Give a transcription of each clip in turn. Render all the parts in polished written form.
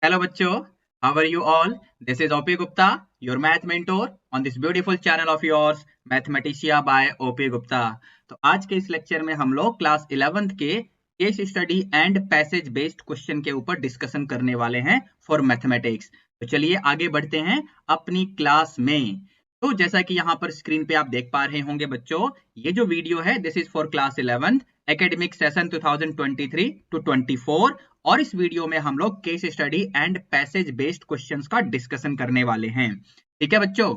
Hello bachcho, how are you all? This is OP Gupta, your math mentor on this beautiful channel of yours, Mathematica by OP Gupta. तो आज के इस lecture में हम लोग class 11th के case study and passage based question के ऊपर डिस्कशन करने वाले हैं फॉर मैथमेटिक्स। तो चलिए आगे बढ़ते हैं अपनी क्लास में। तो जैसा कि यहाँ पर स्क्रीन पे आप देख पा रहे होंगे बच्चों, ये जो वीडियो है this is for class 11th academic session 2023 to 24 और इस वीडियो में हम लोग case study and passage based questions का डिस्कशन करने वाले हैं। ठीक है बच्चों,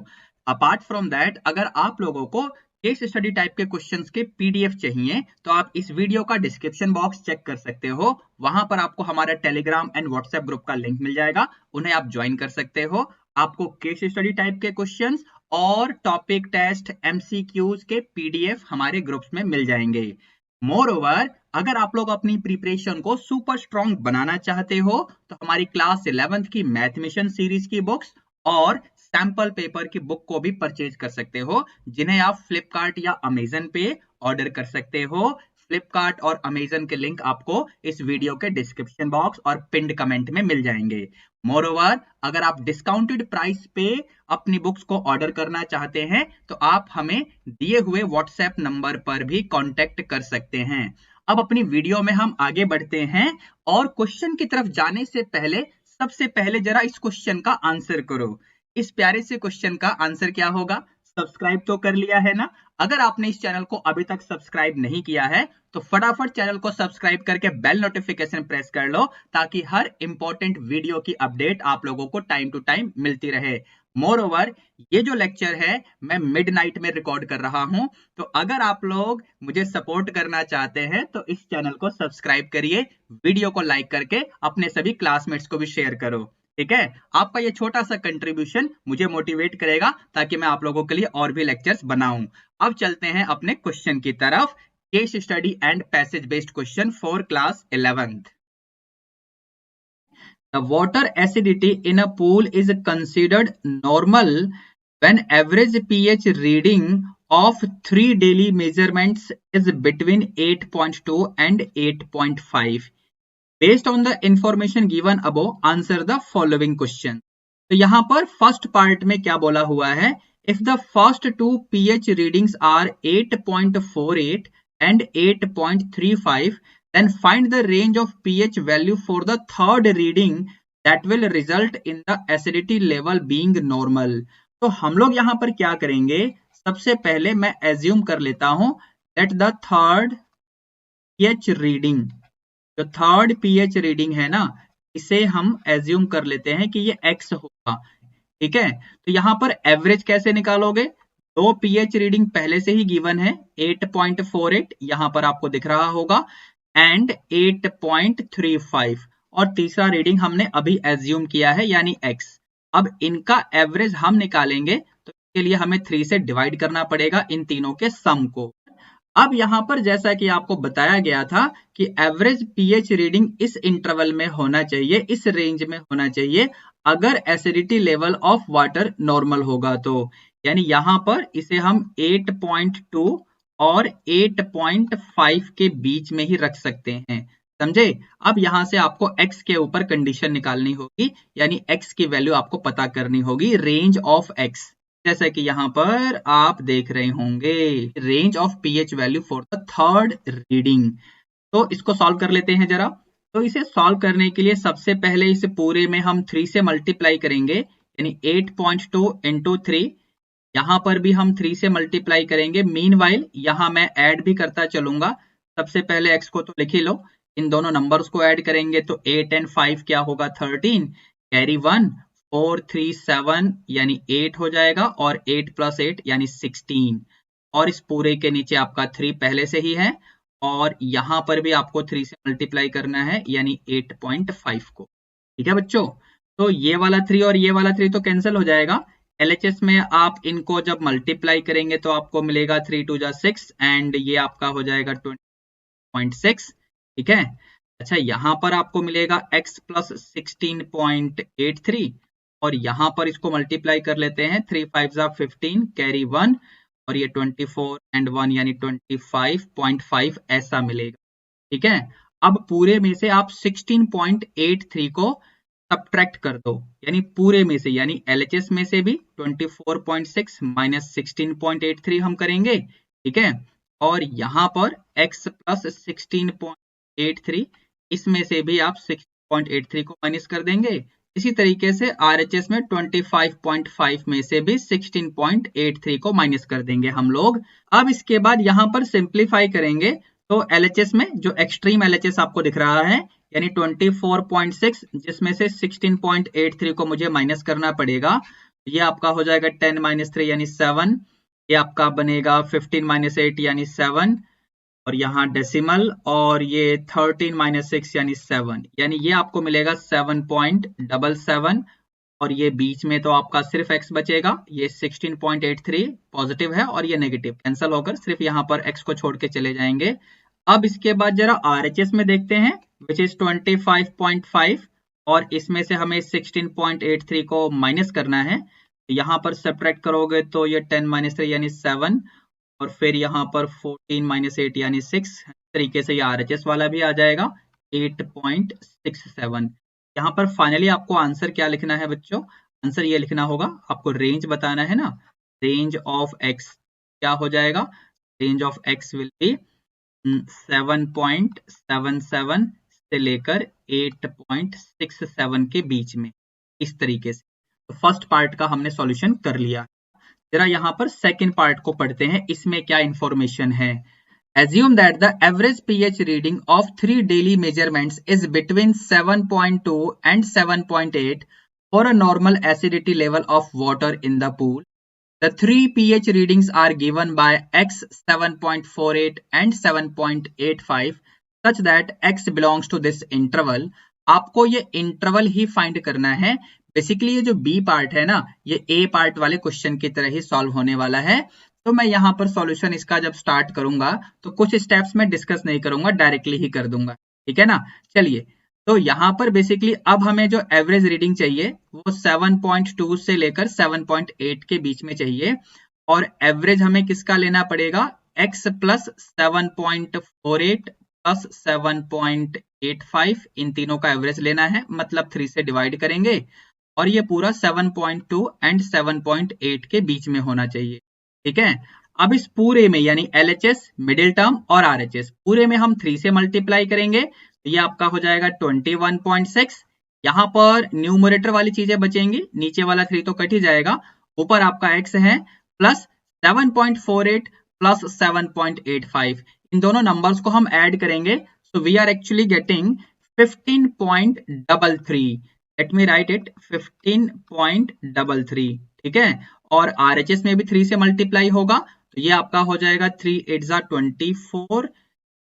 अपार्ट फ्रॉम दैट अगर आप लोगों को केस स्टडी टाइप के क्वेश्चंस के पीडीएफ चाहिए तो आप इस वीडियो का डिस्क्रिप्शन बॉक्स चेक कर सकते हो। वहां पर आपको हमारा टेलीग्राम एंड व्हाट्सएप ग्रुप का लिंक मिल जाएगा, उन्हें आप ज्वाइन कर सकते हो। आपको केस स्टडी टाइप के क्वेश्चंस और टॉपिक टेस्ट एमसीक्यूज के पीडीएफ हमारे ग्रुप्स में मिल जाएंगे। मोर ओवर, अगर आप लोग अपनी प्रिपरेशन को सुपर स्ट्रॉन्ग बनाना चाहते हो तो हमारी क्लास 11th की मैथ मिशन सीरीज की बुक्स और सैंपल पेपर की बुक को भी परचेज कर सकते हो, जिन्हें आप फ्लिपकार्ट या अमेजन पे ऑर्डर कर सकते हो। फ्लिपकार्ट और अमेजन के लिंक आपको इस वीडियो के डिस्क्रिप्शन बॉक्स और पिंड कमेंट में मिल जाएंगे। मोरओवर, अगर आप डिस्काउंटेड प्राइस पे अपनी बुक्स को ऑर्डर करना चाहते हैं तो आप हमें दिए हुए व्हाट्सएप नंबर पर भी कांटेक्ट कर सकते हैं। अब अपनी वीडियो में हम आगे बढ़ते हैं और क्वेश्चन की तरफ जाने से पहले सबसे पहले जरा इस क्वेश्चन का आंसर करो। इस प्यारे से क्वेश्चन का आंसर क्या होगा? सब्सक्राइब तो कर लिया है ना? अगर आपने इस चैनल को अभी तक सब्सक्राइब नहीं किया है तो फटाफट चैनल को सब्सक्राइब करके बेल नोटिफिकेशन प्रेस कर लो ताकि हर इंपॉर्टेंट वीडियो की अपडेट आप लोगों को टाइम टू टाइम मिलती रहे। मोर ओवर, ये जो लेक्चर है मैं मिडनाइट में रिकॉर्ड कर रहा हूं, तो अगर आप लोग मुझे सपोर्ट करना चाहते हैं तो इस चैनल को सब्सक्राइब करिए, वीडियो को लाइक करके अपने सभी क्लासमेट्स को भी शेयर करो। ठीक है, आपका ये छोटा सा कंट्रीब्यूशन मुझे मोटिवेट करेगा ताकि मैं आप लोगों के लिए और भी लेक्चर्स बनाऊं। अब चलते हैं अपने क्वेश्चन की तरफ। Case study and passage based question for class 11th। The water acidity in a pool is considered normal when average pH reading of 3 daily measurements is between 8.2 and 8.5. Based on the information given above, answer the following question. तो यहाँ पर first part में क्या बोला हुआ है? If the first two pH readings are 8.48 and 8.35, then find the range of pH value for the third reading that will result in the acidity level being normal. तो हम लोग यहाँ पर क्या करेंगे? सबसे पहले मैं एज्यूम कर लेता हूं that the third pH reading, जो थर्ड pH रीडिंग है ना, इसे हम एज्यूम कर लेते हैं कि ये x होगा। ठीक है, तो यहाँ पर एवरेज कैसे निकालोगे? दो pH रीडिंग पहले से ही गिवन है, 8.48 यहाँ पर आपको दिख रहा होगा एंड 8.35, और तीसरा रीडिंग हमने अभी एज्यूम किया है यानी x। अब इनका एवरेज हम निकालेंगे तो इसके लिए हमें 3 से डिवाइड करना पड़ेगा इन तीनों के सम को। अब यहाँ पर जैसा कि आपको बताया गया था कि एवरेज पीएच रीडिंग इस इंटरवल में होना चाहिए, इस रेंज में होना चाहिए अगर acidity level of water normal होगा तो, यानी यहाँ पर इसे हम 8.2 और 8.5 के बीच में ही रख सकते हैं। समझे? अब यहाँ से आपको x के ऊपर कंडीशन निकालनी होगी, यानी x की वैल्यू आपको पता करनी होगी, रेंज ऑफ x, जैसा कि यहाँ पर आप देख रहे होंगे, range of pH value for the third reading. तो इसको सॉल्व कर लेते हैं जरा। तो इसे सॉल्व करने के लिए सबसे पहले इस पूरे में हम 3 से मल्टीप्लाई करेंगे, यानी 8.2 इंटू 3, यहाँ पर भी हम 3 से मल्टीप्लाई करेंगे। मीनवाइल यहाँ मैं ऐड भी करता चलूंगा। सबसे पहले x को तो लिख ही लो, इन दोनों नंबर्स को ऐड करेंगे तो 8 एंड 5 क्या होगा? 13, कैरी 1, 4 3 7 यानी 8 हो जाएगा, और 8 प्लस 8 यानी 16, और इस पूरे के नीचे आपका 3 पहले से ही है, और यहाँ पर भी आपको 3 से मल्टीप्लाई करना है यानी 8.5 को। ठीक है बच्चों, तो ये वाला 3 और ये वाला 3 तो कैंसिल हो जाएगा। LHS में आप इनको जब मल्टीप्लाई करेंगे तो आपको मिलेगा 3 2 जा 6 एंड ये आपका हो जाएगा 20.6। ठीक है, अच्छा यहाँ पर आपको मिलेगा x प्लस 16.83, और यहाँ पर इसको मल्टीप्लाई कर लेते हैं, 3 5 जा 15, कैरी 1, और ये 24 एंड 1 यानी 25.5 ऐसा मिलेगा। ठीक है, अब पूरे में से आप 16.83 को सब्ट्रैक्ट कर दो, यानी पूरे में से, यानी LHS में से भी 24.6 माइनस 16.83 हम करेंगे, ठीक है। और यहाँ पर x प्लस 16.83, इसमें से भी आप 6.83 को माइनस कर देंगे। इसी तरीके से RHS में 25.5 में से भी 16.83 को माइनस कर देंगे हम लोग। अब इसके बाद यहाँ पर सिंप्लीफाई करेंगे, तो LHS में जो एक्सट्रीम LHS आपको दिख रहा है, यानी 24.6, जिसमें से 16.83 को मुझे माइनस करना पड़ेगा, ये आपका हो जाएगा 10 माइनस 3 यानी 7, ये आपका बनेगा 15 माइनस 8 यानी 7, और यहाँ डेसिमल, और ये 13 माइनस 6 यानी 7, यानी ये आपको मिलेगा 7.77, और ये बीच में तो आपका सिर्फ x बचेगा, ये 16.83 पॉजिटिव है और ये नेगेटिव, कैंसल होकर सिर्फ यहाँ पर x को छोड़ के चले जाएंगे। अब इसके बाद जरा RHS में देखते हैं, विच इज 25.5, और इसमें से हमें 16.83 को माइनस करना है। यहाँ पर सब्ट्रैक्ट करोगे तो ये 10 माइनस 3 यानी 7, और फिर यहाँ पर 14 माइनस 8 यानी 6, तरीके से ये RHS वाला भी आ जाएगा 8.67। यहाँ पर फाइनली आपको आंसर क्या लिखना है बच्चों? आंसर ये लिखना होगा, आपको रेंज बताना है ना, रेंज ऑफ x क्या हो जाएगा? Range of x will be 7.77 से लेकर 8.67 के बीच में, इस तरीके से। तो फर्स्ट पार्ट का हमने सॉल्यूशन कर लिया। जरा यहाँ पर सेकंड पार्ट को पढ़ते हैं, इसमें क्या इंफॉर्मेशन है। Assume that the average pH reading of 3 daily measurements is between 7.2 and 7.8 for a normal acidity level of water in the pool. The 3 pH readings are given by x 7.48 and 7.85 such that x belongs to this interval. आपको ये interval ही find करना है। Basically ये जो B part है ना, ये ए part वाले क्वेश्चन की तरह ही सॉल्व होने वाला है। तो मैं यहाँ पर सॉल्यूशन इसका जब स्टार्ट करूंगा तो कुछ स्टेप्स में डिस्कस नहीं करूंगा, डायरेक्टली ही कर दूंगा, ठीक है ना। चलिए, तो यहाँ पर बेसिकली अब हमें जो एवरेज रीडिंग चाहिए वो 7.2 से लेकर 7.8 के बीच में चाहिए, और एवरेज हमें किसका लेना पड़ेगा? x प्लस 7.48 प्लस 7.85, इन तीनों का एवरेज लेना है, मतलब 3 से डिवाइड करेंगे, और ये पूरा 7.2 एंड 7.8 के बीच में होना चाहिए, ठीक है। अब इस पूरे में, यानी LHS, मिडिल टर्म और RHS, पूरे में हम 3 से मल्टीप्लाई करेंगे, तो ये आपका हो जाएगा 21.6। यहाँ पर न्यूमरेटर वाली चीजें बचेंगी, नीचे वाला 3 तो कट ही जाएगा, ऊपर आपका x है प्लस 7.48 प्लस 7.85, इन दोनों नंबर्स को हम ऐड करेंगे, so we are actually getting 15.33। Let me write it, 15.33, ठीक है। और RHS में भी 3 से मल्टीप्लाई होगा, तो ये आपका हो जाएगा 3 8 24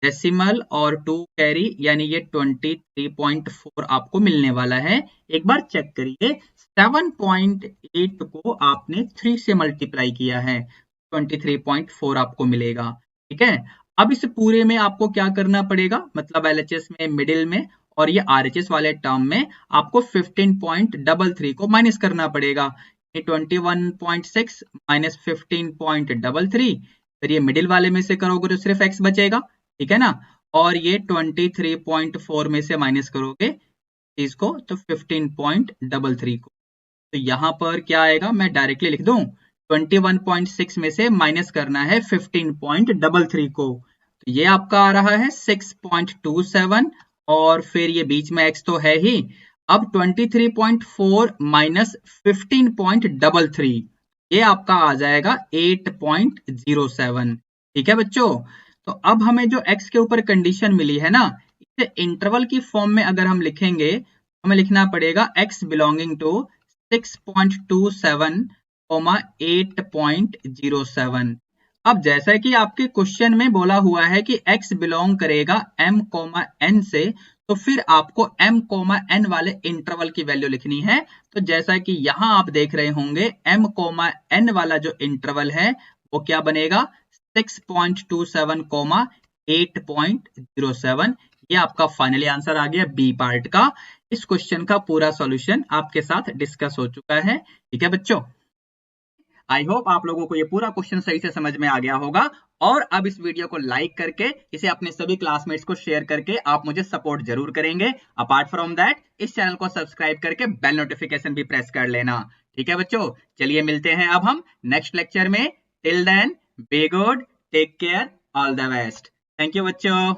डेसिमल और 2 कैरी, यानी ये 23.4 आपको मिलने वाला है। एक बार चेक करिए, 7.8 को आपने 3 से मल्टीप्लाई किया है, 23.4 आपको मिलेगा, ठीक है। अब इस पूरे में आपको क्या करना पड़ेगा, मतलब LHS में, मिडिल में और ये RHS वाले टर्म में आपको 15.33 को माइनस करना पड़ेगा। 21.6 माइनस 15.33, फिर ये मिडिल वाले में से करोगे तो सिर्फ x बचेगा, ठीक है ना, और ये 23.4 में से माइनस करोगे इसको तो 15.33 को, तो यहाँ पर क्या आएगा, मैं डायरेक्टली लिख दूं, 21.6 में से माइनस करना है 15.33 को, तो ये आपका आ रहा है 6.27, और फिर ये बीच में x तो है ही। अब 23.4 माइनस 15.33, ये आपका आ जाएगा 8.07, ठीक है बच्चों। तो अब हमें जो x के ऊपर कंडीशन मिली है ना, इसे इंटरवल की फॉर्म में अगर हम लिखेंगे, हमें लिखना पड़ेगा x बिलोंगिंग टू 6.27, 8.07। अब जैसा कि आपके क्वेश्चन में बोला हुआ है कि x बिलोंग करेगा m, n से, तो फिर आपको m, n वाले इंटरवल की वैल्यू लिखनी है। तो जैसा कि यहाँ आप देख रहे होंगे, m, n वाला जो इंटरवल है वो क्या बनेगा, 6.27, 8.07। ये आपका फाइनली आंसर आ गया बी पार्ट का। इस क्वेश्चन का पूरा सॉल्यूशन आपके साथ डिस्कस हो चुका है, ठीक है बच्चों। आई होप आप लोगों को ये पूरा क्वेश्चन सही से समझ में आ गया होगा। और अब इस वीडियो को लाइक करके इसे अपने सभी क्लासमेट्स को शेयर करके आप मुझे सपोर्ट जरूर करेंगे। अपार्ट फ्रॉम दैट इस चैनल को सब्सक्राइब करके बेल नोटिफिकेशन भी प्रेस कर लेना। ठीक है बच्चों, चलिए मिलते हैं अब हम नेक्स्ट लेक्चर में। Till then be good, take care, all the best. Thank you बच्चों।